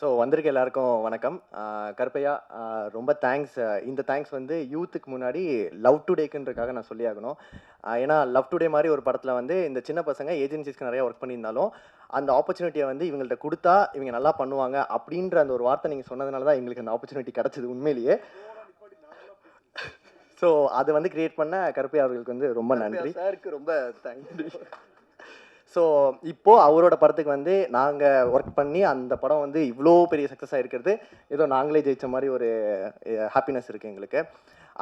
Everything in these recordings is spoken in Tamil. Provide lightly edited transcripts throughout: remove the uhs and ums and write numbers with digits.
ஸோ வந்திருக்க எல்லாருக்கும் வணக்கம். கருப்பையா, ரொம்ப தேங்க்ஸ். இந்த தேங்க்ஸ் வந்து யூத்துக்கு முன்னாடி லவ் டுடேக்குன்றதுக்காக நான் சொல்லி ஆகணும். ஏன்னா லவ் டுடே மாரி ஒரு படத்துல வந்து இந்த சின்ன பசங்க ஏஜென்சிஸ்க்கு நெறைய ஒர்க் பண்ணியிருந்தாலும், அந்த ஆப்பர்ச்சுனிட்டிய வந்து இவங்கள்ட்ட குடுத்தா இவங்க நல்லா பண்ணுவாங்க அப்படின்ற அந்த ஒரு வார்த்தை நீங்க சொன்னதுனால தான் எங்களுக்கு அந்த ஆப்பர்ச்சுனிட்டி கிடைச்சது உண்மையிலேயே. ஸோ அத வந்து கிரியேட் பண்ண கருப்பையா அவர்களுக்கு வந்து ரொம்ப நன்றி. சாருக்கு ரொம்ப தேங்க்ஸ். ஸோ இப்போ அவரோட படத்துக்கு வந்து நாங்க ஒர்க் பண்ணி அந்த படம் வந்து இவ்ளோ பெரிய சக்ஸஸ் ஆயிருக்கிறது, ஏதோ நாங்களே ஜெயிச்ச மாரி ஒரு ஹாப்பினஸ் இருக்கு எங்களுக்கு.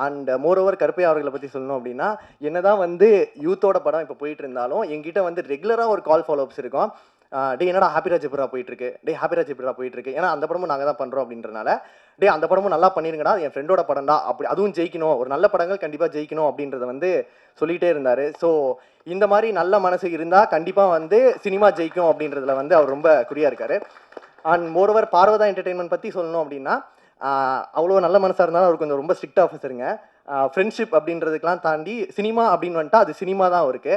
அண்ட் மோரோவர் கருப்பையா அவர்கள பத்தி சொல்லணும் அப்படின்னா, என்னதான் வந்து யூத்தோட படம் இப்போ போயிட்டு இருந்தாலும், என்கிட்ட வந்து ரெகுலரா ஒரு கால் ஃபாலோ அப்ஸ் இருக்கும். "டேய் என்னடா ஹாப்பிராஜ் எப்படிடா போயிட்டு இருக்கு? டேய் ஹாப்பிராஜ் எப்படிடா போயிட்டு இருக்கு?" ஏன்னா அந்த படமும் நாங்க தான் பண்றோம் அப்படின்றனால, "டேய் அந்த படமும் நல்லா பண்ணிருங்கடா. அது என் ஃப்ரெண்டோட படம்டா. அப்படி அதுவும் ஜெயிக்கணும். ஒரு நல்ல படங்கள் கண்டிப்பா ஜெயிக்கணும்." அப்படின்றத வந்து சொல்லிட்டே இருந்தாரு. ஸோ இந்த மாரி நல்ல மனசு இருந்தா கண்டிப்பா வந்து சினிமா ஜெயிக்கும் அப்படின்றதுல வந்து அவர் ரொம்ப குறியா இருக்காரு. அண்ட் மோரோவர் பார்வதா என்டர்டெயின்மென்ட் பத்தி சொல்லணும் அப்படின்னா, அவ்வளோ நல்ல மனசா இருந்தாலும் அவர் கொஞ்சம் ரொம்ப ஸ்ட்ரிக்ட் ஆஃபீஸருங்க. ஃப்ரெண்ட்ஷிப் அப்படின்றதுக்கெல்லாம் தாண்டி சினிமா அப்படின்னு வந்துட்டா அது சினிமா தான் அவருக்கு.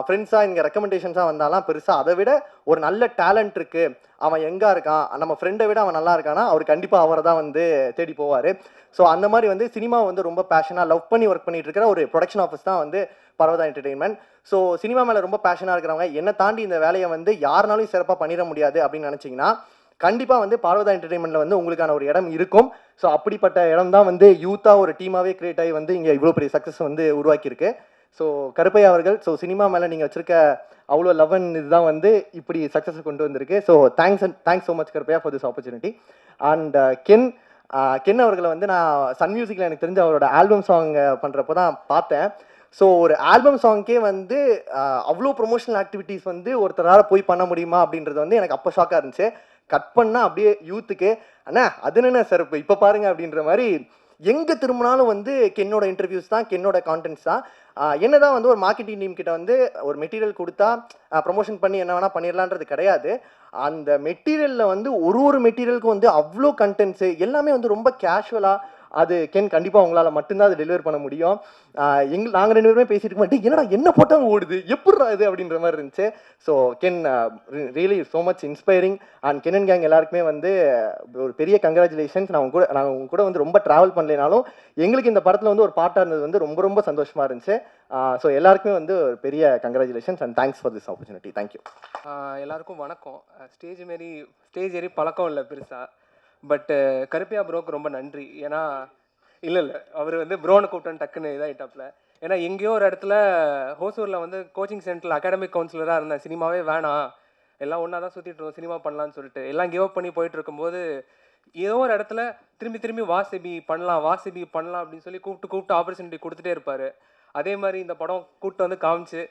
ஃப்ரெண்ட்ஸா இங்க ரெக்கமெண்டேஷன்ஸா வந்தாலாம் பெருசா அதை விட ஒரு நல்ல டேலண்ட் இருக்கு. அவன் எங்க இருக்கான்? நம்ம ஃப்ரெண்டை விட அவன் நல்லா இருக்கானா, அவர் கண்டிப்பா அவரை தான் வந்து தேடி போவாரு. ஸோ அந்த மாதிரி வந்து சினிமா வந்து ரொம்ப பேஷனா லவ் பண்ணி ஒர்க் பண்ணிட்டு இருக்கிற ஒரு ப்ரொடக்ஷன் ஆஃபீஸ் தான் வந்து பர்வதா என்டர்டெயின்மெண்ட். ஸோ சினிமா மேல ரொம்ப பேஷனா இருக்கிறவங்க என்ன தாண்டி இந்த வேலையை வந்து யாருனாலும் சிறப்பா பண்ணிட முடியாது அப்படின்னு நினைச்சீங்கன்னா, கண்டிப்பா வந்து பார்வதா என்டர்டெயின்மெண்ட்ல வந்து உங்களுக்கான ஒரு இடம் இருக்கும். ஸோ அப்படிப்பட்ட இடம் தான் வந்து யூத்தா ஒரு டீமாவே கிரியேட் ஆகி வந்து இங்க இவ்வளோ பெரிய சக்சஸ் வந்து உருவாக்கியிருக்கு. ஸோ கருப்பையா அவர்கள், ஸோ சினிமா மேல நீங்க வச்சிருக்க அவ்வளோ லவ் அண்ட் இதுதான் வந்து இப்படி சக்சஸ் கொண்டு வந்திருக்கு. So thanks so much Karuppaiya for this opportunity. And Ken Ken அவர்களை வந்து நான் சன் மியூசிக்ல எனக்கு தெரிஞ்ச அவரோட ஆல்பம் சாங் பண்றப்போ தான் பார்த்தேன். ஸோ ஒரு ஆல்பம் சாங்க்கே வந்து அவ்வளோ ப்ரொமோஷனல் ஆக்டிவிட்டீஸ் வந்து ஒருத்தரால் போய் பண்ண முடியுமா அப்படின்றது வந்து எனக்கு அப்போ ஷாக்காக இருந்துச்சு. கட் பண்ணால் அப்படியே யூத்துக்கு அண்ணா அது என்னென்ன சார் இப்போ பாருங்க அப்படின்ற மாதிரி எங்கே திரும்பினாலும் வந்து கென்னோட இன்டர்வியூஸ் தான், கென்னோட கான்டென்ட்ஸ் தான். என்னதான் வந்து ஒரு மார்க்கெட்டிங் டீம் கிட்ட வந்து ஒரு மெட்டீரியல் கொடுத்தா ப்ரமோஷன் பண்ணி என்ன வேணால் பண்ணிடலான்றது கிடையாது. அந்த மெட்டீரியலில் வந்து ஒரு மெட்டீரியலுக்கும் வந்து அவ்வளோ கண்டென்ட்ஸு எல்லாமே வந்து ரொம்ப கேஷுவலாக அது கென் கண்டிப்பாக உங்களால் மட்டும்தான் அது டெலிவர் பண்ண முடியும். நாங்கள் 2 பேருமே பேசிட்டு இருக்க மாட்டேன், என்னடா என்ன போட்டாலும் ஓடுது எப்படிடா இது அப்படின்ற மாதிரி இருந்துச்சு. So Ken really so much inspiring. And Ken and gang எல்லாருக்குமே வந்து ஒரு பெரிய கங்க்ராச்சுலேஷன்ஸ். நாங்கள் உங்க கூட வந்து ரொம்ப ட்ராவல் பண்ணலைனாலும் எங்களுக்கு இந்த படத்தில் வந்து ஒரு பாட்டாக இருந்தது வந்து ரொம்ப ரொம்ப சந்தோஷமாக இருந்துச்சு. ஸோ எல்லாருக்குமே வந்து ஒரு பெரிய congratulations and thanks for this opportunity. Thank you. எல்லாருக்கும் வணக்கம். ஸ்டேஜ் ஏறி பழக்கம் இல்லை பெருசாக. பட்டு கருப்பியா ப்ரோக்கு ரொம்ப நன்றி. ஏன்னா இல்லை அவர் வந்து ப்ரோனை கூப்பிட்டேன்னு டக்குன்னு இதாகிட்டாப்புல. ஏன்னா எங்கேயோ ஒரு இடத்துல ஹோசூரில் வந்து கோச்சிங் சென்டரில் அகாடமிக் கவுன்சிலராக இருந்தேன். சினிமாவே வேணாம், எல்லாம் ஒன்றா தான் சுற்றிட்டு இருக்கோம், சினிமா பண்ணலான்னு சொல்லிட்டு எல்லாம் கிவ் அப் பண்ணி போயிட்டு இருக்கும்போது ஏதோ ஒரு இடத்துல திரும்பி வாசிபி பண்ணலாம் அப்படின்னு சொல்லி கூப்பிட்டு ஆப்பர்ச்சுனிட்டி கொடுத்துட்டே இருப்பார். அதே மாதிரி இந்த படம் கூப்பிட்டு வந்து காமிச்சு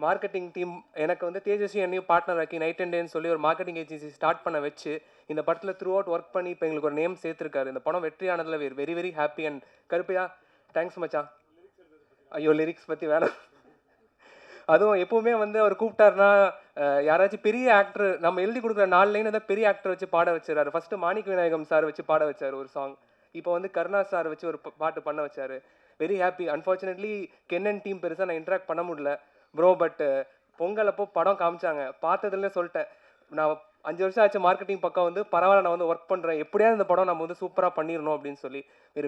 மார்க்கெட்டிங் டீம் எனக்கு வந்து தேஜஸ்வி என்னையும் பார்ட்னர் ஆக்கி நைட் அண்ட் டேன்னு சொல்லி ஒரு மார்க்கெட்டிங் ஏஜென்சி ஸ்டார்ட் பண்ண வச்சு இந்த படத்தில் த்ரூ அவுட் ஒர்க் பண்ணி இப்போ எங்களுக்கு ஒரு நேம் சேர்த்துருக்காரு. இந்த படம் வெற்றியானதில் very very happy. And Karuppaiah thanks மச்சான். ஐயோ லிரிக்ஸ் பற்றி வேணாம். அதுவும் எப்போவுமே வந்து அவர் கூப்பிட்டாருன்னா யாராச்சும் பெரிய ஆக்டர் நம்ம எழுதி கொடுக்குற 4 லைன் ஏதாவது பெரிய ஆக்டர் வச்சு பாட வச்சுறாரு. ஃபர்ஸ்ட் மாணிக்க விநாயகம் சார் வச்சு பாட வச்சார் ஒரு சாங். இப்போ வந்து கருணா சார் வச்சு ஒரு பாட்டு பண்ண வச்சாரு. Very happy. Unfortunately Ken and team பெருசாக நான் இன்ட்ராக்ட் பண்ண முடியல ப்ரோ. பட் பொங்கல் அப்போ படம் காமிச்சாங்க, பார்த்ததுல சொல்லிட்டேன் நான் 5 வருஷம் ஆச்சு மார்க்கெட்டிங் பக்கம் வந்து பரவாயில்ல நான் வந்து ஒர்க் பண்ணுறேன், எப்படியாவது இந்த படம் நம்ம வந்து சூப்பராக பண்ணிடணும் அப்படின்னு சொல்லி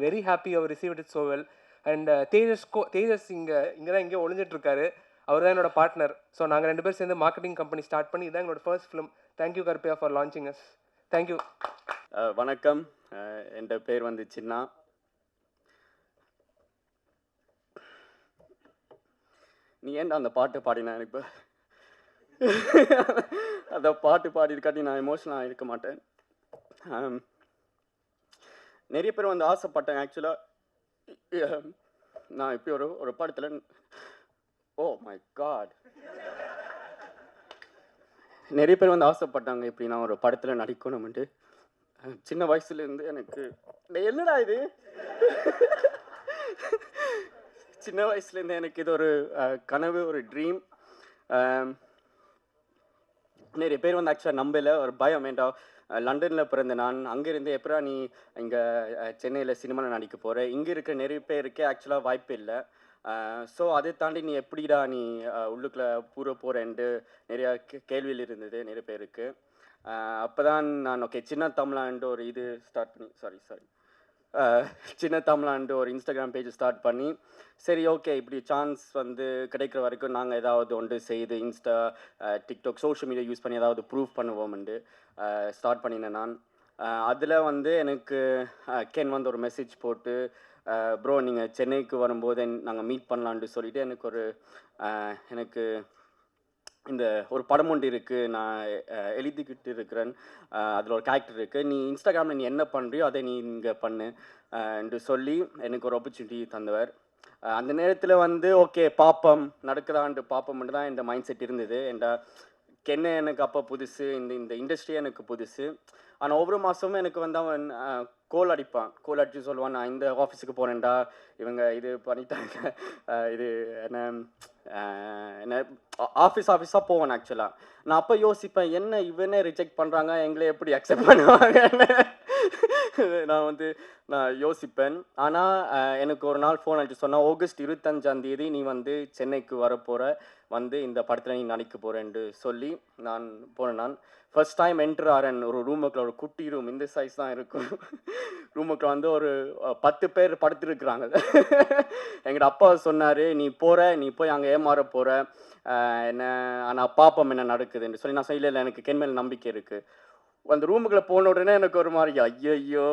வெரி ஹாப்பி அவர் received it so well. And Tejas இங்கே தான் இங்கே ஒளிஞ்சிட்டு இருக்காரு. அவர் தான் என்னோட பார்ட்னர். ஸோ நாங்கள் 2 பேர் சேர்ந்து மார்க்கெட்டிங் கம்பெனி ஸ்டார்ட் பண்ணி இதான் எங்களோட first film. Thank you Karuppaiya for launching us. Thank you. வணக்கம். என் பேர் வந்து சின்னா. நீ ஏன்டா அந்த பாட்டு பாடினா இப்போ அந்த பாட்டு பாடிருக்காட்டி நான் எமோஷனலாக இருக்க மாட்டேன். நிறைய பேர் வந்து ஆசைப்பட்டேன் ஆக்சுவலாக. நான் இப்போ ஒரு படத்தில் ஓ மை காட் நிறைய பேர் வந்து ஆசைப்பட்டாங்க இப்படி நான் ஒரு படத்தில் நடிக்கணும்ட்டு. சின்ன வயசுலேருந்து எனக்கு என்னடா இது சின்ன வயசுலேருந்து எனக்கு இது ஒரு கனவு, ஒரு ட்ரீம். நிறைய பேர் வந்து ஆக்சுவலாக நம்பல, ஒரு பயம். ஏன்டா லண்டனில் பிறந்த நான் அங்கேருந்து எப்படா நீ இங்கே சென்னையில் சினிமாவில் நடிக்க போகிற, இங்கே இருக்க நிறைய பேருக்கு ஆக்சுவலாக வாய்ப்பு இல்லை. ஸோ அதை தாண்டி நீ எப்படிடா நீ உள்ளுக்குள்ளே போகிறேன்ட்டு நிறையா கேள்வியில் இருந்தது நிறைய பேருக்கு. அப்போ தான் நான் ஓகே சின்ன தமிழான்ட்டு ஒரு இது ஸ்டார்ட் பண்ணி சாரி சின்ன தமிழான்ட்டு ஒரு இன்ஸ்டாகிராம் பேஜ் ஸ்டார்ட் பண்ணி சரி ஓகே இப்படி சான்ஸ் வந்து கிடைக்கிற வரைக்கும் நாங்கள் ஏதாவது ஒன்று செய்து Insta TikTok social media use பண்ணி ஏதாவது ப்ரூவ் பண்ணுவோம்ண்டு ஸ்டார்ட் பண்ணினேன் நான். அதில் வந்து எனக்கு கென் வந்து ஒரு மெசேஜ் போட்டு ப்ரோ நீங்கள் சென்னைக்கு வரும்போது நாங்கள் மீட் பண்ணலான்ட்டு சொல்லிவிட்டு எனக்கு இந்த ஒரு படம் ஒன்று இருக்குது, நான் எழுதிக்கிட்டு இருக்கிறேன், அதில் ஒரு கேரக்டர் இருக்குது, நீ இன்ஸ்டாகிராமில் நீ என்ன பண்ணுறியோ அதை நீ இங்கே பண்ணு என்று சொல்லி எனக்கு ஒரு ஆப்பர்ச்சுனிட்டி தந்தவர். அந்த நேரத்தில் வந்து ஓகே பார்ப்போம் நடக்குதான்ட்டு பார்ப்போம்ட்டு தான் இந்த மைண்ட் செட் இருந்தது. கென்னை எனக்கு அப்போ புதுசு, இந்த இண்டஸ்ட்ரியே எனக்கு புதுசு. ஆனால் ஒவ்வொரு மாதமும் எனக்கு வந்து அவன் கோல் அடித்து சொல்லுவான், நான் இந்த ஆஃபீஸுக்கு போனேன்டா, இவங்க இது பண்ணிட்டாங்க, இது என்ன ஆஃபீஸாக போவேன். ஆக்சுவலாக நான் அப்போ யோசிப்பேன், என்ன இவனே ரிஜெக்ட் பண்ணுறாங்க, எங்களை எப்படி அக்செப்ட் பண்ணுவாங்கன்னு நான் யோசிப்பேன். ஆனால் எனக்கு ஒரு நாள் ஃபோன் அடிச்சு சொன்னால், ஆகஸ்ட் 25 நீ வந்து சென்னைக்கு வரப்போகிற, வந்து இந்த படத்தில் நீ நடிக்க போகிறேன்னு சொல்லி நான் போனேன். நான் ஃபர்ஸ்ட் டைம் என்ட்ரு ஆறேன் ஒரு ரூமுக்குள்ள, ஒரு குட்டி ரூம் இந்த சைஸ் தான் இருக்கும். ரூமுக்குள்ள வந்து ஒரு 10 பேர் படுத்துருக்குறாங்க. எங்கள்ட அப்பா சொன்னார், நீ போய் அங்கே ஏமாற போகிற, என்ன ஆனால் பாப்பம் என்ன நடக்குதுன்னு சொல்லி நான் இல்லை எனக்கு கென் மேல் நம்பிக்கை இருக்குது. அந்த ரூமுக்குள்ளே போன உடனே எனக்கு ஒரு மாதிரி ஐயோ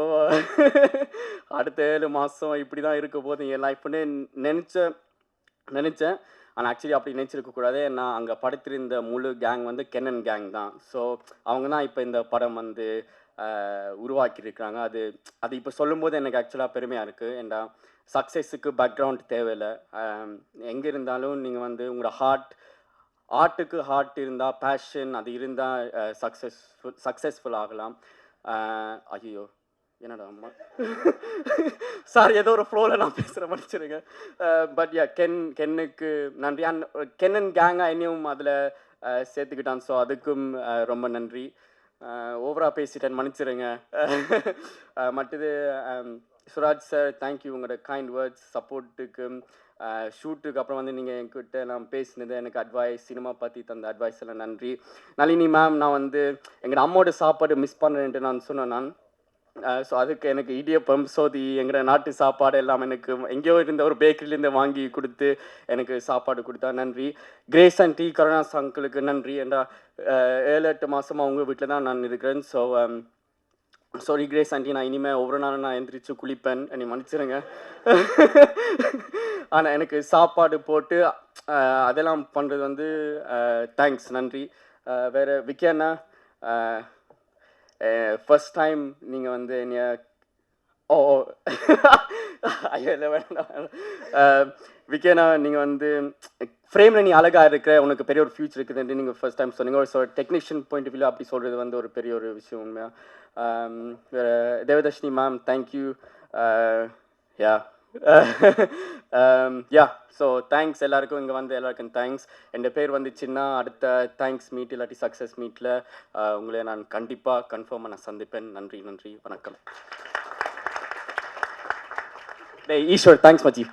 அடுத்த 7 மாதம் இப்படி தான் இருக்க போது என் லைஃப்னு நினச்சேன். ஆனால் ஆக்சுவலி அப்படி நினச்சிருக்கக்கூடாது. நான் அங்கே படுத்திருந்த முழு கேங் வந்து கென்னன் கேங் தான். ஸோ அவங்க தான் இப்போ இந்த படம் வந்து உருவாக்கியிருக்கிறாங்க. அது இப்போ சொல்லும்போது எனக்கு ஆக்சுவலாக பெருமையாக இருக்குது. ஏன்டா சக்ஸஸுக்கு பேக்ரவுண்ட் தேவையில்லை. எங்கே இருந்தாலும் நீங்கள் வந்து உங்களோட ஆர்ட்டுக்கு ஹார்ட் இருந்தால், பேஷன் அது இருந்தால் சக்ஸஸ்ஃபுல் ஆகலாம். ஐயோ என்னடா அம்மா சாரி, ஏதோ ஒரு ஃப்ளோவில் நான் பேசுகிற மன்னிச்சிருங்க. பட் கென்னுக்கு நன்றி. கென்னன் கேங்காக என்னையும் அதில் சேர்த்துக்கிட்டான். ஸோ அதுக்கும் ரொம்ப நன்றி. ஓவராக பேசிட்டேன், மன்னிச்சிருங்க. மற்றது சுராஜ் சார், தேங்க்யூ உங்களோட கைண்ட் வேர்ட்ஸ், சப்போர்ட்டுக்கு. ஷூட்டுக்கு அப்புறம் வந்து நீங்கள் என்கிட்ட நான் பேசினது, எனக்கு அட்வைஸ், சினிமா பற்றி தந்த அட்வைஸ் எல்லாம் நன்றி. நளினி மேம், நான் வந்து எங்களோட அம்மாவோட சாப்பாடு மிஸ் பண்ணுறேன்ட்டு நான் சொன்னேன். ஸோ அதுக்கு எனக்கு இடியப்பம், சோதி, எங்களோட நாட்டு சாப்பாடு எல்லாம் எனக்கு எங்கேயோ இருந்த ஒரு பேக்கரியிலேருந்து வாங்கி கொடுத்து எனக்கு சாப்பாடு கொடுத்தா நன்றி. கிரேஸ் அண்ட் டி கருணாஸ் அங்கிளுக்கு நன்றி. ஏன்னா 7-8 மாதமாக அவங்க வீட்டில் தான் நான் இருக்கிறேன். ஸோ சாரி கிரேஸ் ஆண்டி, நான் இனிமேல் ஒவ்வொரு நாளும் நான் எந்திரிச்சு குளிப்பேன், என்னை மன்னிச்சிருங்க. ஆனால் எனக்கு சாப்பாடு போட்டு அதெல்லாம் பண்ணுறது வந்து தேங்க்ஸ், நன்றி. வேறு விக்கேண்ணா, ஃபர்ஸ்ட் டைம் நீங்கள் வந்து என்னைய ஐயோ இல்லை வேண்டாம். விக்கேண்ணா, நீங்கள் வந்து ஃப்ரேமில் நீ அழகாக இருக்கிற, உனக்கு பெரிய ஒரு ஃபியூச்சர் இருக்குதுன்ட்டு நீங்கள் ஃபர்ஸ்ட் டைம் சொன்னீங்க. ஸோ டெக்னீஷியன் பாயிண்ட் ஆஃப் வியூவில் அப்படி சொல்கிறது வந்து ஒரு பெரிய ஒரு விஷயம் உண்மையாக. Devadharshini ma'am, thank you. So thanks எல்லாருக்கும், இங்கே வந்து எல்லாருக்கும் தேங்க்ஸ். என் பேர் வந்து சின்ன, அடுத்த தேங்க்ஸ் மீட் இல்லாட்டி சக்ஸஸ் மீட்டில் உங்களை நான் கண்டிப்பாக கன்ஃபார்மாக நான் சந்திப்பேன். நன்றி, வணக்கம். ஈஸ்வர், தேங்க்ஸ் மச்சி.